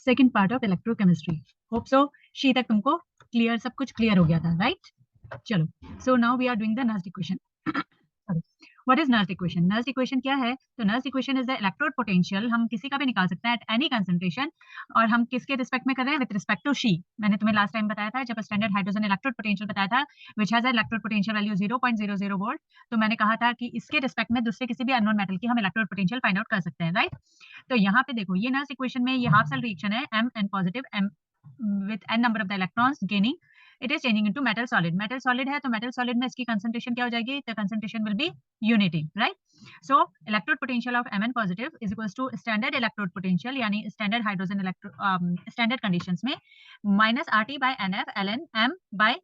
Second part of electrochemistry. Hope so she तक तुमको clear, सब कुछ क्लियर हो गया था, राइट? चलो, so now we are doing the Nernst equation. What is Nernst equation? Nernst equation क्या है? तो Nernst equation is the electrode potential, हम किसी का भी निकाल सकते हैं एट एनी कंसंट्रेशन, और हम किसके रिस्पेक्ट में कर रहे हैं? With respect to SHE. मैंने तुम्हें लास्ट टाइम बताया था जब स्टैंडर्ड हाइड्रोजन इलेक्ट्रोड पोटेंशियल बताया था, which has a electrode potential value 0.00 volt, तो मैंने कहा था कि इसके रिस्पेक्ट में दूसरे किसी भी अननोन मेटल की हम इलेक्ट्रोड पोटेंशियल फाइंड आउट कर सकते हैं, राइट? तो यहाँ पे देखो, ये नर्स्ट इक्वेशन में ये हाफ सेल रिएक्शन है, m n positive, m with n number of the electrons gaining, it is changing into metal solid. metal solid है तो metal solid में इसकी concentration क्या हो जाएगी? The concentration will be unity, right? So electrode potential of Mn positive is equals to standard electrode potential, यानी standard hydrogen standard conditions में minus RT by NF ln m by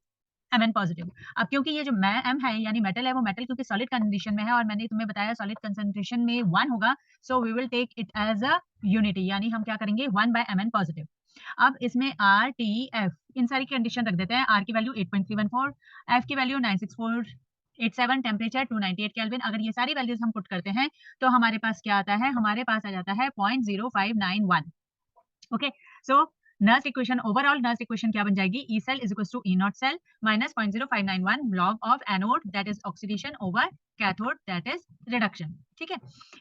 Mn positive. अब क्योंकि ये जो m है यानी metal है, वो मेटल क्योंकि सॉलिड कंडीशन में है और मैंने तुम्हें बताया सॉलिड कंसंट्रेशन में 1 होगा, so we will take it as a unity, यानी हम क्या करेंगे 1 बाय Mn पॉजिटिव। अब इसमें R T F इन सारी कंडीशन रख देते हैं। R की वैल्यू 8.314, F की वैल्यू 96487, टेम्परेचर 298 केल्विन। अगर ये सारी वैल्यूज हम पुट करते हैं तो हमारे पास क्या आता है? हमारे पास आ जाता है 0.0591। Okay, so Nernst equation, overall Nernst equation क्या बन जाएगी? E cell is equals to E not cell minus 0.0591 log of anode that is oxidation over cathode that is reduction. ठीक है,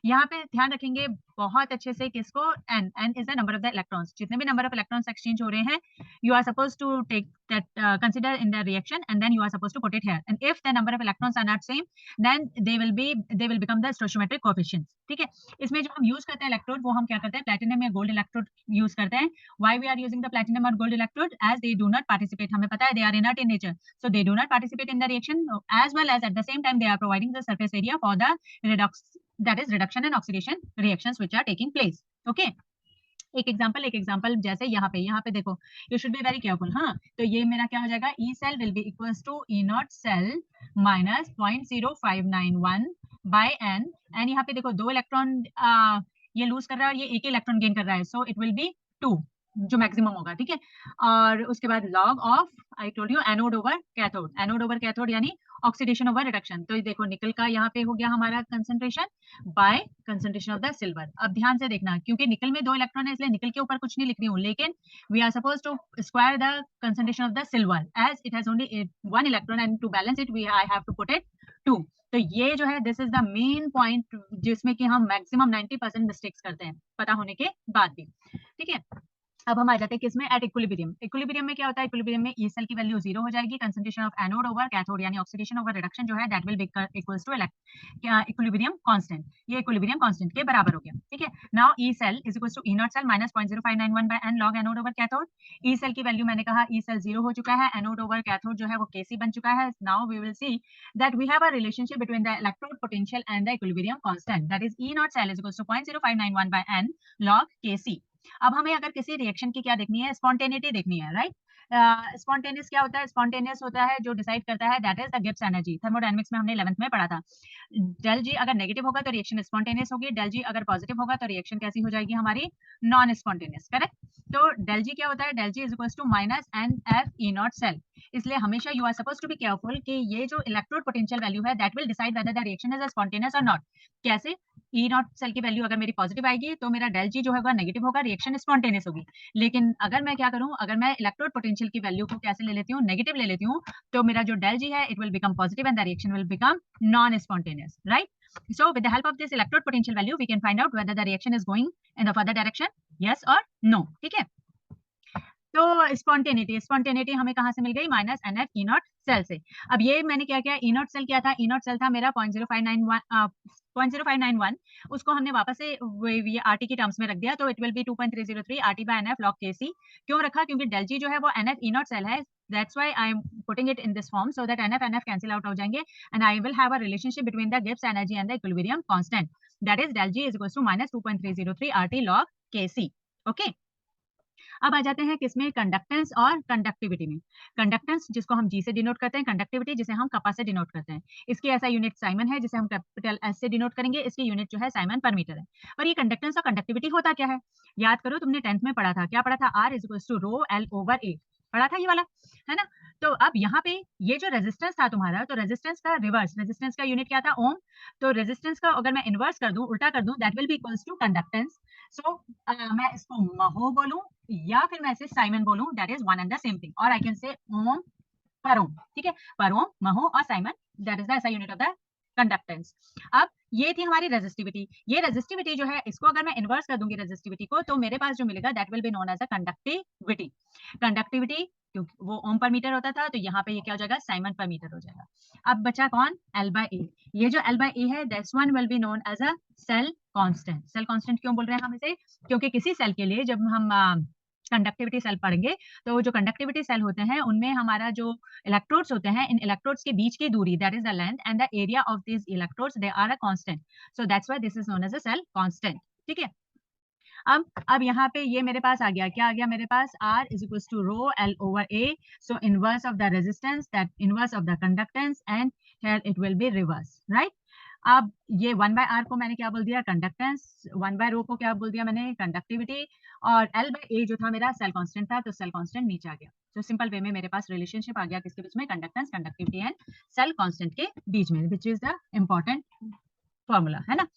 यहाँ पे ध्यान रखेंगे बहुत अच्छे से किसको? n is the number of the electrons. जितने भी नंबर ऑफ इलेक्ट्रॉन्स एक्सचेंज हो रहे हैं, you are supposed to take that consider in the reaction, and then you are supposed to put it here, and if the number of electrons are not same, then they will become the stoichiometric coefficients। ठीक है, इसमें जो हम use करते हैं electrode, वो हम क्या करते हैं? प्लेटिनम या गोल्ड इलेक्ट्रोड यूज करते हैं। Why we are using the platinum or gold electrode? As they do not participate, हमें पता है they are inert in nature, so they do not participate in the reaction, as well as at the same time they are providing the surface area for the that is reduction and oxidation reactions which are taking place। Okay, एक example जैसे यहाँ पे देखो, you should be very careful. हाँ, तो ये मेरा क्या हो जाएगा? E cell will be equals to E not cell minus 0.0591 by n. And यहाँ पे देखो दो इलेक्ट्रॉन ये लूज कर रहा है और ये एक ही इलेक्ट्रॉन गेन कर रहा है, सो इट विल बी 2 जो मैक्सिमम होगा। ठीक है, और उसके बाद log of I told you anode over cathode यानी ऑक्सीडेशन ओवर रिडक्शन। तो ये देखो निकल का यहाँ पे हो गया हमारा concentration by concentration of the silver. अब ध्यान से देखना, क्योंकि निकल में 2 इलेक्ट्रॉन है इसलिए निकल के ऊपर कुछ नहीं लिख रही हूँ, लेकिन we are suppose to square the concentration of the silver as it has only 1 electron and to balance it I have to put it 2। तो ये जो है this is the main point जिसमें कि हम मैक्सिमम 90% मिस्टेक्स करते हैं पता होने के बाद भी। ठीक है, अब हम आ जाते हैं किसमें? At equilibrium. इक्विलिब्रियम में क्या होता है? इक्विलिब्रियम में ई सेल की वैल्यू 0 हो जाएगी, concentration of anode over cathode यानी ऑक्सीडेशन ओवर रिडक्शन जो है that will be equals to equilibrium constant. ये इक्विलिब्रियम कांस्टेंट के बराबर हो गया। ठीक है, now E cell is equals to E not cell minus 0.0591 by n log anode over cathode. E cell की वैल्यू मैंने कहा ई सेल 0 हो चुका है, एनोड ओवर कैथोड जो है वो केसी बन चुका है। Now we will see that we have a relationship between the electrode potential and the equilibrium constant, that is E not cell is equals to 0.0591 by n log K C. अब हमें अगर किसी रिएक्शन की क्या देखनी है? स्पॉन्टेनिटी देखनी है, राइट? स्पॉन्टेनियस क्या होता है? स्पॉन्टेनियस होता है जो डिसाइड करता है that is the Gibbs energy. Thermodynamics में हमने 11th में पढ़ा था। डेल जी अगर नेगेटिव होगा तो रिएक्शन स्पॉन्टेनियस होगी, डेल जी अगर पॉजिटिव होगा तो रिएक्शन कैसी हो जाएगी हमारी? Non spontaneous. करेक्ट? तो डेल जी क्या होता है? Del G is equals to minus n F E not cell. इसलिए हमेशा you are suppose to be careful कि ये जो इलेक्ट्रोड पोटेंशियल वैल्यू है that will decide whether the reaction is spontaneous और नॉट। कैसे? ई नॉट सेल की value अगर मेरी पॉजिटिव आएगी तो मेरा डेल जी जो होगा नेगेटिव होगा, रिएक्शन स्पॉन्टेनियस होगी। लेकिन अगर मैं क्या करूं, अगर मैं इलेक्ट्रोड पोटेंशियल की वैल्यू को कैसे ले लेती हूँ? नेगेटिव ले लेती हूँ, तो मेरा जो डेल जी है it will become positive and the reaction will become non spontaneous, right? So with the help of this electrode potential value we can find out whether the reaction is going in the further direction, yes or no। ठीक है, तो spontaneity हमें कहां से मिल गई? Minus n F E not cell से। अब ये मैंने क्या किया? ई नॉट सेल क्या था? ई नॉट सेल था मेरा 0.0591, उसको हमने वापस से ये आरटी की टर्म्स में रख दिया, तो it will be 2.303 RT by n F log K C. क्यों रखा? क्योंकि डेल जी जो है वो n F E not cell है, that's why I am putting it in this form so that n F cancel out हो जाएंगे and I will have a relationship between the Gibbs energy and the equilibrium constant, that is del G is equals to minus 2.303 RT log K C. Okay, अब आ जाते हैं किसमें? Conductance और conductivity में। Conductance जिसको हम जी से डिनोट करते हैं, कंडक्टिविटी जिसे हम कपा से डिनोट करते हैं। इसकी ऐसा यूनिट साइमन है जिसे हम कैपिटल एस से डिनोट करेंगे, इसकी यूनिट जो है साइमन पर मीटर है। और ये कंडक्टेंस और कंडक्टिविटी होता क्या है? याद करो, तुमने 10th में पढ़ा था, क्या पढ़ा था? R is equals to rho l over A, पढ़ा था ये वाला, है ना? तो अब यहाँ पे ये जो रेजिस्टेंस था तुम्हारा, तो रेजिस्टेंस का रिवर्स, रेजिस्टेंस का यूनिट क्या था? ओम। तो रेजिस्टेंस का अगर मैं इनवर्स कर दूं, उल्टा कर दूं, that will be equals to conductance. So मैं इसको महो बोलूं या फिर मैं इसे साइमन बोलूं, that is one and the same thing, और आई कैन से ओम पर ओम, ठीक है, पर ओम, महो और Simon, that is the SI unit of the conductance. अब ये थी हमारी रेजिस्टिविटी। ये रेजिस्टिविटी जो है, इसको अगर मैं इन्वर्स कर दूंगी रेजिस्टिविटी को, तो मेरे पास जो मिलेगा that will be known as a conductivity. Conductivity क्योंकि वो ओम पर मीटर होता था, तो यहाँ पे ये क्या हो जाएगा, साइमन पर मीटर हो जाएगा। अब बचा कौन, L/A। ये जो L/A है, this one will be known as a cell constant. Cell constant क्यों बोल रहे हैं हम इसे, क्योंकि किसी सेल के लिए जब हम कंडक्टिविटी सेल पढ़ेंगे, तो जो कंडक्टिविटी सेल होते हैं उनमें हमारा जो इलेक्ट्रोड्स होते हैं, इन इलेक्ट्रोड्स के बीच की दूरी, that is the length and the area of this electrodes, they are a constant, so that's why this is known as a cell constant, ठीक है। अब यहाँ पे ये मेरे पास आ गया, क्या आ गया मेरे पास, R is equal to rho L/A, so inverse of the resistance, that inverse of the conductance, and here it will be reverse, right. अब ये 1/R को मैंने क्या बोल दिया, कंडक्टेंस, 1/रो को क्या बोल दिया मैंने, कंडक्टिविटी, और L/A जो था मेरा सेल कांस्टेंट था, तो सेल कांस्टेंट नीचे आ गया। तो सिंपल वे में मेरे पास रिलेशनशिप आ गया किसके बीच में, conductance, conductivity and cell constant के बीच में, which is the important formula, है ना।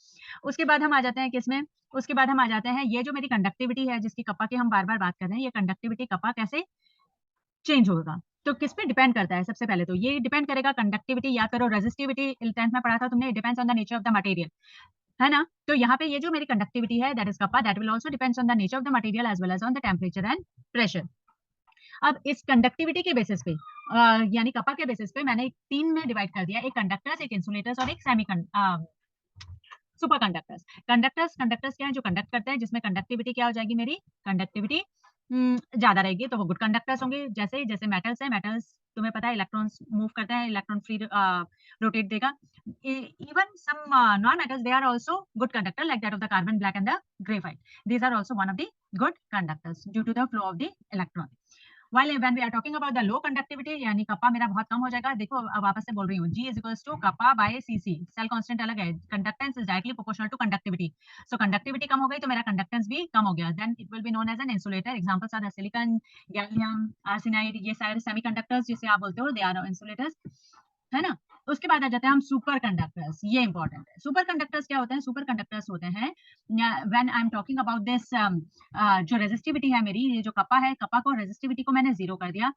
उसके बाद हम आ जाते हैं किसमें, उसके बाद हम आ जाते हैं, ये जो मेरी कंडक्टिविटी है, जिसकी कप्पा की हम बार बार बात कर रहे हैं, ये कंडक्टिविटी कप्पा कैसे चेंज होगा, तो किस पे डिपेंड करता है, सबसे पहले तो ये डिपेंड करेगा कंडक्टिविटी, याद करो रेजिस्टिविटी 10th में पढ़ा था तुमने, depends on the nature of the material, है ना। तो यहाँ पे ये जो मेरी कंडक्टिविटी है, that is kappa, that will also depends on the nature of the material as well as on the temperature and pressure. अब इस कंडक्टिविटी के बेसिस पे यानी कप्पा के बेसिस पे मैंने 3 में डिवाइड कर दिया, एक कंडक्टर्स, एक इंसुलेटर्स और एक सुपर कंडक्टर्स। कंडक्टर्स, कंडक्टर्स क्या है, जो कंडक्ट करते हैं, जिसमें कंडक्टिविटी क्या हो जाएगी मेरी, कंडक्टिविटी ज्यादा रहेगी, तो वो गुड कंडक्टर्स होंगे। जैसे जैसे मेटल्स है, मेटल्स तुम्हें पता है इलेक्ट्रॉन्स मूव करते हैं, इलेक्ट्रॉन फ्री रोटेट देगा। Even some non metals, they are also good conductor, like that of the carbon black and the graphite, these are also one of the good conductors due to the flow of the electron. While when we are talking about the low conductivity, यानी kappa मेरा बहुत कम हो जाएगा, देखो अब वापस से बोल रही हूँ, G is equals to kappa by CC, cell constant अलग है, conductance is directly proportional to conductivity, so conductivity कम हो गई तो मेरा कंडक्टेंस भी कम हो गया, then it will be known as an insulator. Examples are the silicon, gallium arsenide, ये सारे सेमीकंडक्टर्स जिसे आप बोलते हो, दे आर इंसुलेटर्स, है ना। उसके बाद आ जाते हैं हम सुपर कंडक्टर्स, ये इंपॉर्टेंट है। सुपर कंडक्टर्स क्या होते हैं, सुपर कंडक्टर्स होते हैं when I am talking about this, जो रेजिस्टिविटी है मेरी, ये जो कप्पा है, कप्पा को रेजिस्टिविटी को मैंने जीरो कर दिया।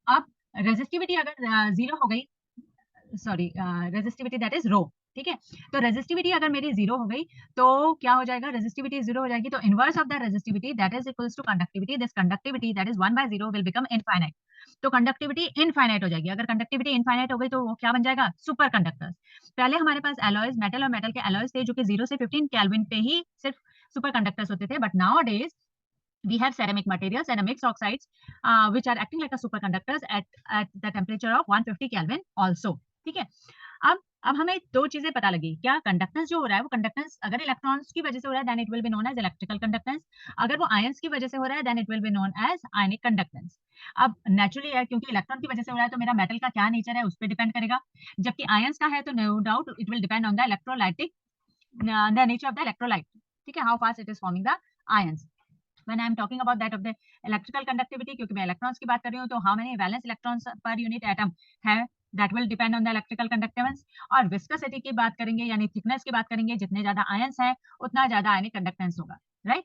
अब रेजिस्टिविटी अगर जीरो हो गई, सॉरी रेजिस्टिविटी दैट इज रो, ठीक है, तो रेजिस्टिविटी अगर मेरी जीरो हो गई तो क्या हो जाएगा, रेजिस्टिविटी जीरो हो जाएगी, तो inverse of the resistivity that is equals to conductivity, this conductivity that is 1/0 will become infinite, तो कंडक्टिविटी इनफाइनाइट हो जाएगी। अगर कंडक्टिविटी इनफाइनाइट हो गई तो वो क्या बन जाएगा, सुपर कंडक्टर्स। पहले हमारे पास एलॉयज, मेटल और मेटल के एलॉयज थे, जो कि 0 से 15 केल्विन पे ही सिर्फ सुपर कंडक्टर्स होते थे, but now days we have ceramic materials and a mixed oxides which are acting like a superconductors at the temperature of 150 Kelvin also, ठीक है। अब हमें दो चीजें पता लगी, क्या कंडक्टेंस जो हो रहा है वो कंडक्टेंस अगर इलेक्ट्रॉन्स की वजह से हो रहा है then it will be known as electrical conductance, अगर वो आयंस की वजह से हो रहा है then it will be known as ionic conductance. अब नेचुरली है, क्योंकि इलेक्ट्रॉन की वजह से हो रहा है तो मेरा मेटल का क्या नेचर है उस पर डिपेंड करेगा, जबकि आयंस का है तो no doubt it will depend on the electrolytic, the nature of the electrolyte, ठीक है, how fast it is forming the ions. When I am talking about that of the electrical conductivity, क्योंकि मैं electrons की बात कर रही हूँ, तो how many valence electrons per unit atom है, that will depend on the electrical conductance। और विस्कोसिटी की बात करेंगे यानी थिकनेस की बात करेंगे, जितने ज्यादा आयंस है उतना ज्यादा आयनिक कंडक्टेंस होगा, राइट।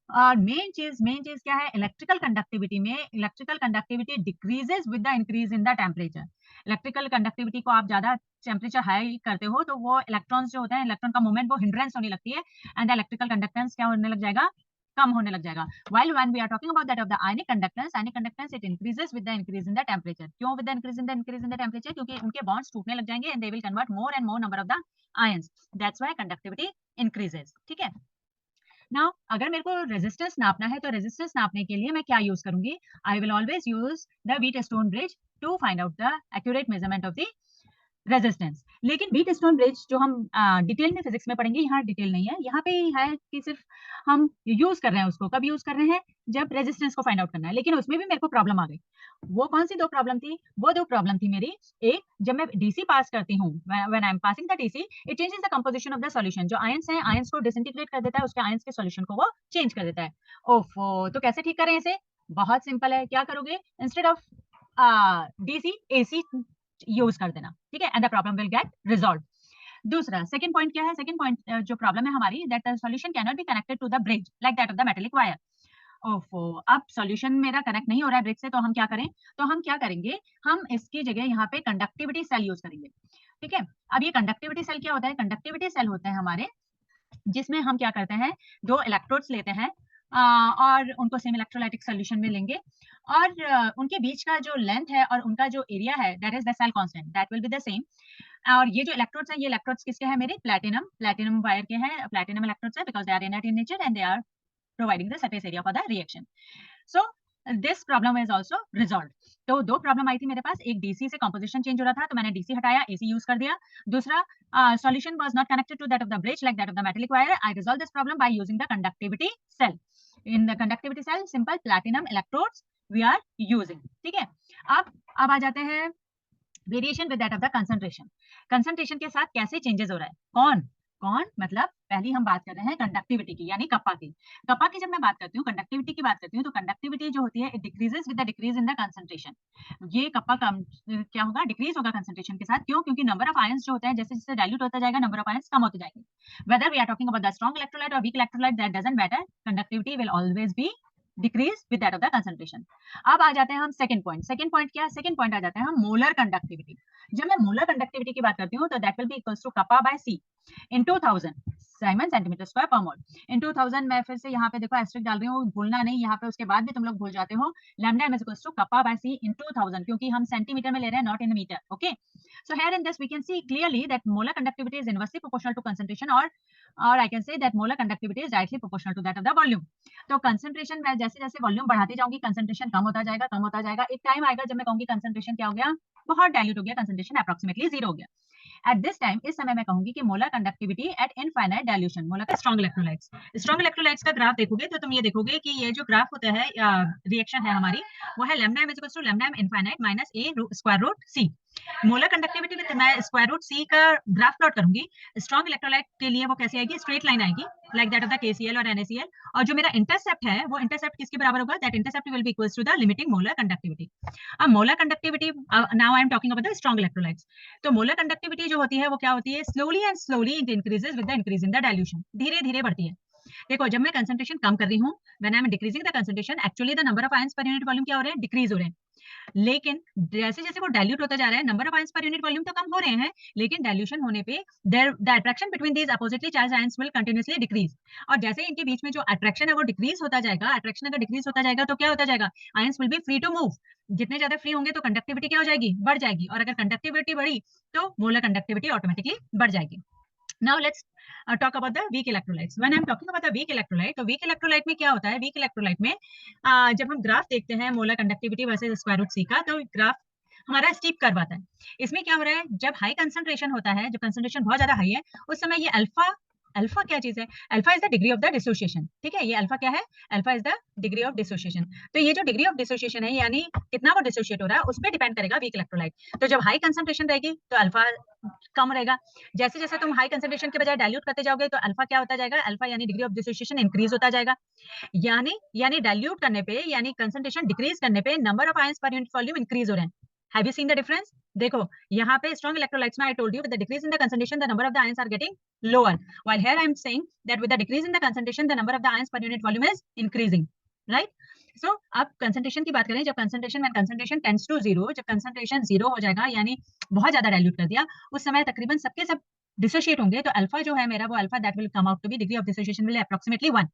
और मेन चीज क्या है, इलेक्ट्रिकल कंडक्टिविटी में electrical conductivity decreases with the increase in the temperature. Electrical conductivity को आप ज्यादा टेम्परेचर हाई करते हो तो वो इलेक्ट्रॉन्स जो होते हैं, इलेक्ट्रॉन का मूवमेंट वो हिंड्रेंस होने लगती है, एंड द इलेक्ट्रिकल कंडक्टेंस क्या होने लग जाएगा, कम होने लग जाएगा। While when we are talking about that of the ionic conductance it increases with the increase in the temperature। क्यों with the increase in the temperature, क्योंकि उनके bonds टूटने लग जाएंगे and they will convert more and more number of the ions, that's why conductivity increases, ठीक है। Now अगर मेरे को रेजिस्टेंस नापना है तो रेजिस्टेंस नापने के लिए मैं क्या यूज करूंगी, I will always use the Wheatstone bridge to find out the accurate measurement of the resistance. लेकिन व्हीटस्टोन ब्रिज जो हम डिटेल में फिजिक्स में पढ़ेंगे, यहाँ डिटेल नहीं है, यहाँ पे है कि सिर्फ हम यूज कर रहे हैं उसको, कब यूज कर रहे हैं, जब रेजिस्टेंस को फाइंड आउट करना है। लेकिन उसमें भी मेरे को प्रॉब्लम आ गई, वो कौन सी दो प्रॉब्लम थी, वो दो प्रॉब्लम थी मेरी, एक जब मैं डीसी पास करती हूँ, when I am passing the DC it changes the composition of the solution, जो आयंस है आयंस को डिसइंटीग्रेट कर देता है, उसके आयंस के सॉल्यूशन को वो चेंज कर देता है। ओफो, तो कैसे ठीक करें इसे, बहुत सिंपल है, क्या करोगे, instead of DC AC use कर देना, ठीक है, and the problem will get resolve. दूसरा सेकंड पॉइंट क्या है, सेकंड पॉइंट जो प्रॉब्लम है हमारी, that the solution can not be connected to the bridge like that of the metallic wire. ओफो, अब सॉल्यूशन मेरा कनेक्ट नहीं हो रहा है ब्रिज से, तो हम क्या करें? तो हम क्या करेंगे, हम इसकी जगह यहाँ पे कंडक्टिविटी सेल यूज करेंगे। ठीक है, अब ये कंडक्टिविटी सेल क्या होता है? कंडक्टिविटी सेल होते हैं हमारे, जिसमें हम क्या करते हैं, दो इलेक्ट्रोड्स लेते हैं और उनको सेम इलेक्ट्रोलाइटिक सोल्यूशन में लेंगे, और उनके बीच का जो लेंथ है और उनका जो एरिया है, that is the cell constant, that will be the same. और ये जो इलेक्ट्रोड्स हैं, ये इलेक्ट्रोड्स किसके हैं? मेरे प्लैटिनम वायर के हैं, प्लैटिनम इलेक्ट्रोड्स है, because they are inert in nature and they are providing the surface area for the reaction. So this problem is also resolve. तो दो प्रॉब्लम आई थी मेरे पास, एक डीसी से कंपोजिशन चेंज हो रहा था तो मैंने डीसी हटाया, एसी यूज कर दिया। दूसरा, solution was not connected to that of the bridge like that of the metallic wire. I resolved this problem by using the conductivity cell. In the conductivity cell, simple platinum electrodes we are using. ठीक है, अब आ जाते हैं variation with that of the concentration. Concentration के साथ कैसे changes हो रहा है? कौन कौन मतलब पहली हम बात कर रहे हैं कंडक्टिविटी की, यानी कप्पा की। कप्पा की जब मैं बात करती हूँ, कंडक्टिविटी की बात करती हूँ, तो कंडक्टिविटी जो होती है it decreases with the decrease in the concentration. ये कप्पा कम क्या होगा? डिक्रीज होगा कंसंट्रेशन के साथ। क्यों? क्योंकि नंबर ऑफ आयंस जो होते हैं जैसे जैसे डाइल्यूट होता जाएगा, नंबर ऑफ आयंस कम होते जाएंगे। Whether we are talking about the strong electrolyte और weak electrolyte, that doesn't matter, conductivity will always be decrease with that of the concentration. अब आ जाते हैं हम सेकंड पॉइंट। सेकंड पॉइंट क्या है? सेकंड पॉइंट आ जाते हैं हम मोलर कंडक्टिविटी। जब मैं मोलर कंडक्टिविटी की बात करती हूँ तो that will be equals to kappa by C in 2000 siemens centimetre square per mole. इन 2000 मैं फिर से यहाँ पे देखो एस्टेरिक डाल रही हूँ, भूलना नहीं, यहाँ पे उसके बाद भी तुम लोग भूल जाते हो। Lambda m is equals to kappa by c in 2000, क्योंकि हम सेंटीमीटर में ले रहे हैं, not in metre. Okay, so here in this we can see clearly that molar conductivity is inversely proportional to concentration, or I can say that molar conductivity is directly proportional to that of the volume. तो concentration में जैसे जैसे volume बढ़ाती जाऊंगी, concentration कम होता जाएगा, कम होता जाएगा। एक टाइम आएगा जब मैं कहूंगी कंसंट्रेशन क्या हो गया? बहुत डाइल्यूट हो गया, कंसंट्रेशन अप्रोक्सीमेटली जीरो हो गया। एट दिस टाइम, इस समय मैं कहूंगी कि molar conductivity at infinite dilution. Molar का स्ट्रॉन्ग इलेक्ट्रोलाइट्स, स्ट्रॉन्ग इलेक्ट्रोलाइट्स का ग्राफ देखोगे तो तुम ये देखोगे कि ये जो ग्राफ होता है रिएक्शन है हमारी, वो है lambda m equals to lambda m infinite minus a square root c। Molar conductivity with मैं स्क्वायर रूट c का ग्राफ प्लॉट करूंगी। स्ट्रॉन्ग इलेक्ट्रोलाइट के लिए वो कैसे आएगी? स्ट्रेट लाइन आएगी, like that of the KCl और NaCl। और जो मेरा इंटरसेप्ट है, वो इंटरसेप्ट किसके बराबर होगा? That intercept will be equals to the limiting molar conductivity. अब molar conductivity, now I am talking about the strong electrolytes. तो मोलर कंडक्टिविटी जो होती है वो क्या होती है? Slowly and slowly it increases with the increase in the dilution, धीरे धीरे बढ़ती है। देखो, जब मैं कंसंट्रेशन कम कर रही हूँ, when I am decreasing the concentration, actually the number of ions per unit volume क्या हो रहे हैं? डिक्रीज हो रहे हैं। लेकिन जैसे जैसे वो डाइल्यूट होता जा रहा है, number of ions per unit volume तो कम हो रहे हैं, लेकिन डाइल्यूशन होने पे the attraction between these oppositely charge ions will continuously decrease. और जैसे इनके बीच में जो अट्रैक्शन है वो डिक्रीज होता जाएगा, अट्रैक्शन अगर डिक्रीज होता जाएगा तो क्या होता जाएगा? Ions will be free to move. जितने ज्यादा फ्री होंगे तो कंडक्टिविटी क्या हो जाएगी? बढ़ जाएगी। और अगर कंडक्टिविटी बढ़ी तो मोलर कंडक्टिविटी ऑटोमेटिकली बढ़ जाएगी। Now let's talk about the weak electrolytes. When I'm talking about the weak electrolyte, तो weak electrolyte में क्या होता है? weak electrolyte में जब हम ग्राफ देखते हैं molar conductivity versus square root c का, तो ग्राफ हमारा स्टीप कर्व आता है। इसमें क्या हो रहा है? जब हाई कंसंट्रेशन होता है, जब कंसंट्रेशन बहुत ज्यादा हाई है, उस समय ये अल्फा, अल्फा क्या चीज है? Alpha is the degree of the dissociation. ठीक है, ये अल्फा क्या है? Alpha is the degree of dissociation. तो ये जो डिग्री ऑफ डिसोसिएशन है, यानी कितना वो डिसोशिएट हो रहा है, उस पर डिपेंड करेगा वीक इलेक्ट्रोलाइट। तो जब हाई कंसंट्रेशन रहेगी तो अल्फा कम रहेगा। जैसे जैसे तुम हाई कंसंट्रेशन के बजाय डाइल्यूट करते जाओगे तो अल्फा क्या होता जाएगा? अल्फा यानी डिग्री ऑफ डिसोसिएशन इंक्रीज होता जाएगा। यानी डाइल्यूट करने पे, यानी कंसंट्रेशन डिक्रीज करने पे number of ions per unit volume increase हो रहे हैं। Have you seen the difference? देखो, यहाँ पे strong electrolytes में I told you with the decrease in the concentration the number of the ions are getting lower, while here I am saying that with the decrease in the concentration the number of the ions per unit volume is increasing, right? So अब concentration की बात करें, जब concentration tends to zero, जब concentration zero हो जाएगा, यानी बहुत ज्यादा dilute कर दिया, उस समय तकरीबन सबके सब डिसोशिएट होंगे, तो अल्फा जो है मेरा, वो alpha that will come out to be degree of dissociation will approximately 1।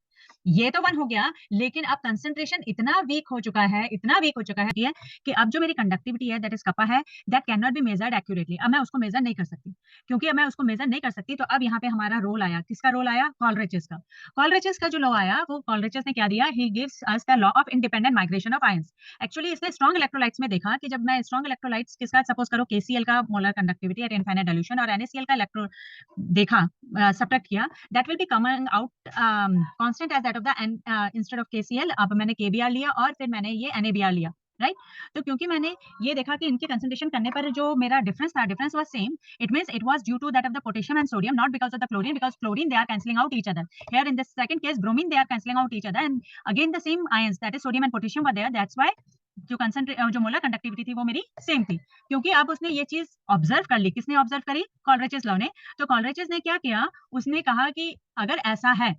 ये तो 1 हो गया, लेकिन अब कंसंट्रेशन इतना वीक हो चुका है, इतना वीक हो चुका है कि अब जो मेरी कंडक्टिविटी है दैट इज कप्पा है, that can not be measured accurately. अब मैं उसको मेजर नहीं कर सकती, क्योंकि अब मैं उसको मेजर नहीं कर सकती, तो अब यहाँ पे हमारा रोल आया, किसका रोल आया? कॉलरिचेस का। कॉलरिचेस का जो लॉ आया, वो कॉलरिचेस ने क्या दिया? He gives us the law of independent migration of ions. Actually इसने स्ट्रॉन्ग इलेक्ट्रोलाइट्स में देखा कि जब मैं स्ट्रॉन्ग इलेक्ट्रोलाइट्स किसका, सपोज करो KCl का molar conductivity at infinite dilution और NaCl का इलेक्ट्रो देखा, सब्ट्रैक्ट किया, that will be coming out constant as that of the instead of KCl। अब मैंने KBr लिया और फिर मैंने ये NaBr लिया, राइट? तो क्योंकि मैंने ये देखा कि इनके कंसंट्रेशन करने पर जो मेरा डिफरेंस था, difference was same, it means it was due to that of the potassium and sodium, not because of the chlorine, because chlorine they are cancelling out each other. Here in this second case bromine they are cancelling out each other, and again the same ions that is sodium and potassium were there, that's why जो molar conductivity थी वो मेरी same थी। क्योंकि अब उसने ये चीज ऑब्जर्व कर ली। किसने ऑब्जर्व करी? कॉलरिचेस लॉ ने। तो कॉलरिचेस ने क्या किया? उसने कहा कि अगर ऐसा है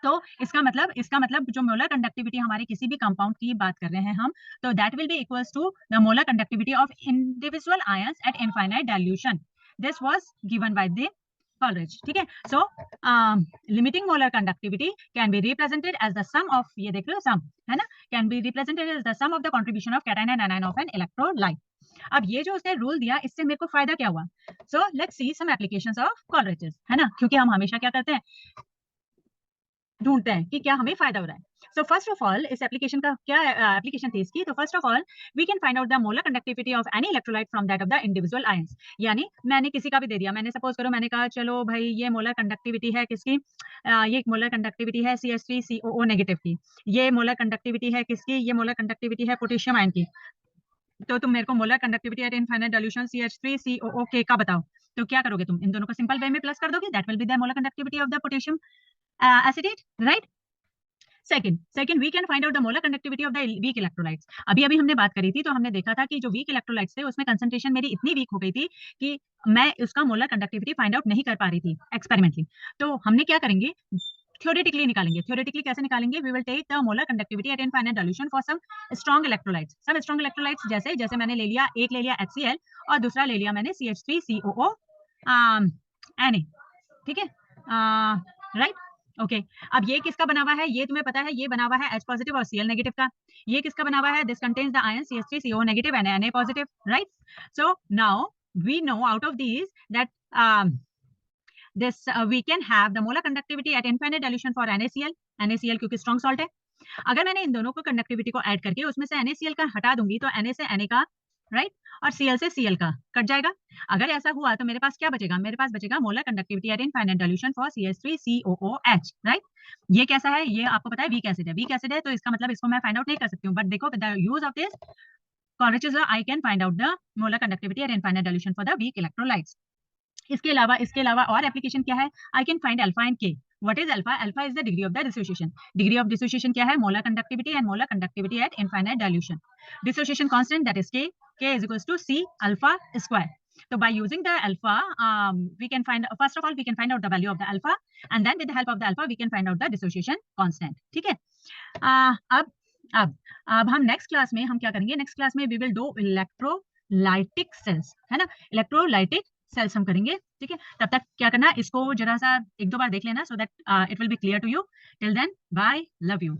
तो इसका मतलब जो मोलर कंडक्टिविटी हमारे किसी भी कंपाउंड की बात कर रहे हैं हम, तो that will be equals to the molar conductivity of individual ions at infinite dilution. This was given by the Coleridge. ठीक है. So limiting molar conductivity can be represented as the sum of, ये देख लो sum है ना, can be represented as the sum of the contribution of cation and anion of an electrolyte. अब ये जो उसने रूल दिया, इससे मेरे को फायदा क्या हुआ? So let's see some applications of Coleridge, है ना, क्योंकि हम हमेशा क्या करते हैं, ढूंढते हैं कि क्या हमें फायदा हो रहा है. सो फर्स्ट ऑफ ऑल इस एप्लीकेशन का क्या एप्लीकेशन थी इसकी, तो first of all we can find out the molar conductivity of any electrolyte from that of the individual ions. यानी मैंने किसी का भी दे दिया, मैंने सपोज करो मैंने कहा चलो भाई ये मोलर कंडक्टिविटी है किसकी, ये मोलर कंडक्टिविटी है CH3COO नेगेटिव की, ये मोलर कंडक्टिविटी है किसकी, ये मोलर कंडक्टिविटी है पोटेशियम आयन की. तो तुम मेरे को molar conductivity at infinite dilution CH3COO का बताओ. तो क्या करोगे तुम, इन दोनों को सिंपल वे में प्लस कर दोगे, that will be the molar conductivity of the potassium acetate, right. Second we can find out the molar conductivity of the weak electrolytes. अभी अभी हमने बात करी थी, तो हमने देखा था कि जो वीक इलेक्ट्रोलाइट्स थे उसमें कंसंट्रेशन मेरी इतनी वीक हो गई थी कि मैं उसका मोलर कंडक्टिविटी फाइंड आउट नहीं कर पा रही थी एक्सपेरिमेंटली. तो हमने क्या करेंगे, थ्योरेटिकली निकालेंगे. थ्योरेटिकली कैसे निकालेंगे, we will take the molar conductivity at infinite dilution for some strong electrolytes. सब स्ट्रॉन्ग इलेक्ट्रोलाइट्स जैसे मैंने ले लिया, एक ले लिया HCl और दूसरा ले लिया मैंने CH3COO Na. ठीक है, राइट. ओके. अब ये किसका बना हुआ है, ये तुम्हें पता है, ये बना हुआ है H पॉजिटिव और Cl नेगेटिव का. ये किसका बना हुआ है, this contains the ion CH3CO negative and Na positive, right. So now we know out of these that we can have the molar conductivity at infinite dilution for NaCl क्योंकि strong salt है. अगर मैंने इन दोनों को conductivity को add करके उसमें से NaCl का हटा दूंगी तो Na से Na का, राइट, और Cl से Cl का कट जाएगा. अगर ऐसा हुआ तो मेरे पास क्या बचेगा, मेरे पास बचेगा molar conductivity at infinite dilution for CH3COOH, right. ये कैसा है, ये आपको पता है वीक एसिड है, वीक एसिड है, तो इसका मतलब इसको मैं फाइंड आउट नहीं कर सकती हूँ. बट देखो with the use of this Coleridge's law I can find out the molar conductivity at infinite dilution for the weak electrolytes. इसके अलावा और एप्लीकेशन क्या है, I can find alpha and K. What is alpha, alpha is the degree of the dissociation. Degree of dissociation क्या है, molar conductivity and molar conductivity at infinite dilution. Dissociation constant that is k is equals to C alpha square. So by using the alpha, we can find, first of all we can find out the value of the alpha, and then with the help of the alpha we can find out the dissociation constant. ठीक है. अब हम next class में हम क्या करेंगे, next class में we will do electrolytic cells, है ना, इलेक्ट्रोलाइटिक सेल्स हम करेंगे. ठीक है, तब तक क्या करना, इसको जरा सा एक दो बार देख लेना, so that it will be clear to you. Till then bye, love you.